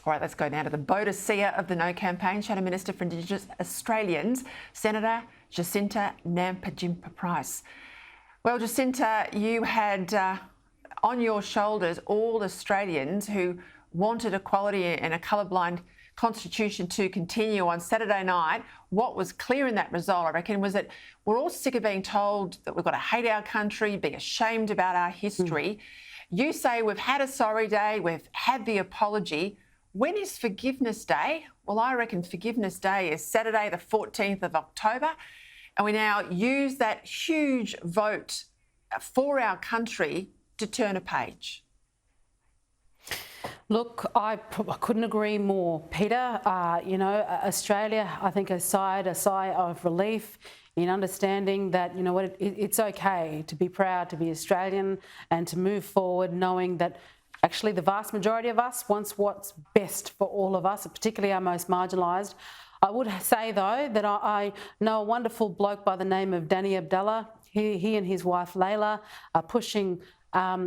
All right, let's go now to the Bodicea of the No campaign, Shadow Minister for Indigenous Australians, Senator Jacinta Nampijinpa Price. Well, Jacinta, you had on your shoulders all Australians who wanted equality and a colourblind constitution to continue on Saturday night. What was clear in that result, I reckon, was that we're all sick of being told that we've got to hate our country, be ashamed about our history. You say we've had a sorry day, we've had the apology. When is Forgiveness Day? Well, I reckon Forgiveness Day is Saturday, the 14th of October. And we now use that huge vote for our country to turn a page. Look, I couldn't agree more, Peter. Australia, I think, has sighed a sigh of relief in understanding that, you know what, it's okay to be proud to be Australian and to move forward knowing that actually the vast majority of us wants what's best for all of us, particularly our most marginalised. I would say, though, that I know a wonderful bloke by the name of Danny Abdallah. He and his wife Layla are pushing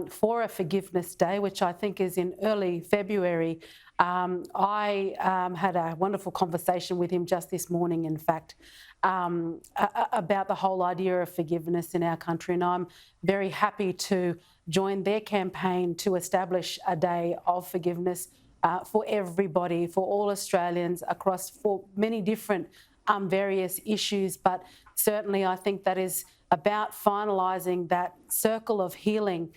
for a Forgiveness Day, which I think is in early February. I had a wonderful conversation with him just this morning, in fact, about the whole idea of forgiveness in our country, and I'm very happy to join their campaign to establish a day of forgiveness for everybody, for all Australians across for many different various issues. But certainly I think that is about finalising that circle of healing.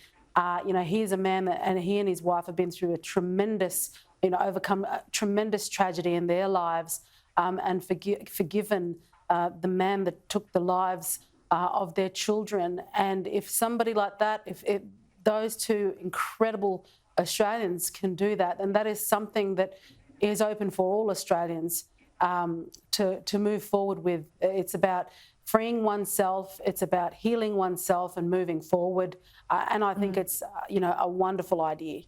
Here's a man and he and his wife have been through a tremendous, overcome a tremendous tragedy in their lives, and forgiven the man that took the lives of their children. And if somebody like that, if those two incredible Australians can do that, then that is something that is open for all Australians to move forward with. It's about freeing oneself, it's about healing oneself and moving forward. And I think it's, a wonderful idea.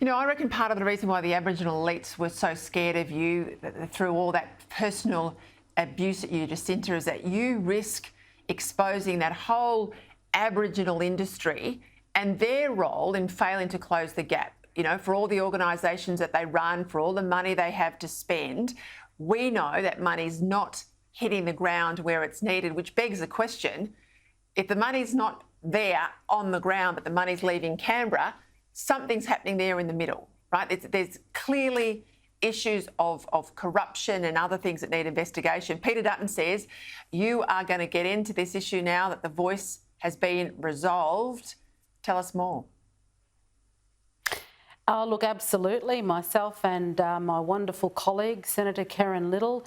I reckon part of the reason why the Aboriginal elites were so scared of you through all that personal abuse at you, Jacinta, is that you risk exposing that whole Aboriginal industry and their role in failing to close the gap. For all the organisations that they run, for all the money they have to spend, we know that money's not hitting the ground where it's needed, which begs the question, if the money's not there on the ground but the money's leaving Canberra, something's happening there in the middle, right? There's clearly issues of corruption and other things that need investigation. Peter Dutton says you are going to get into this issue now that the Voice has been resolved. Tell us more. Oh, look, absolutely. Myself and my wonderful colleague, Senator Karen Little,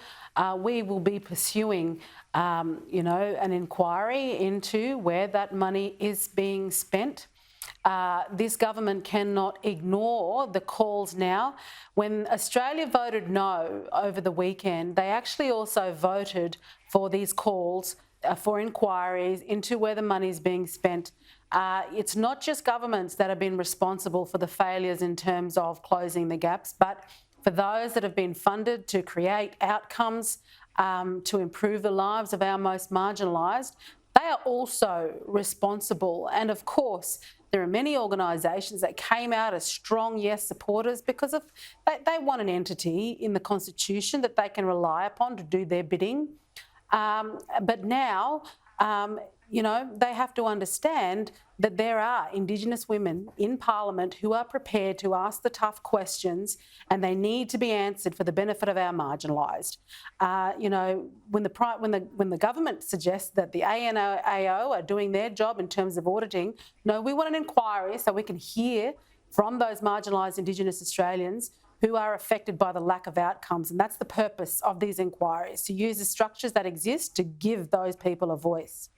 we will be pursuing, an inquiry into where that money is being spent. This government cannot ignore the calls now. When Australia voted no over the weekend, they actually also voted for these calls for inquiries into where the money is being spent. It's not just governments that have been responsible for the failures in terms of closing the gaps, but for those that have been funded to create outcomes to improve the lives of our most marginalised, they are also responsible. And of course, there are many organisations that came out as strong yes supporters because they want an entity in the Constitution that they can rely upon to do their bidding. But now, they have to understand that there are Indigenous women in Parliament who are prepared to ask the tough questions, and they need to be answered for the benefit of our marginalised. When the government suggests that the ANAO are doing their job in terms of auditing, no, we want an inquiry so we can hear from those marginalised Indigenous Australians who are affected by the lack of outcomes. And that's the purpose of these inquiries, to use the structures that exist to give those people a voice.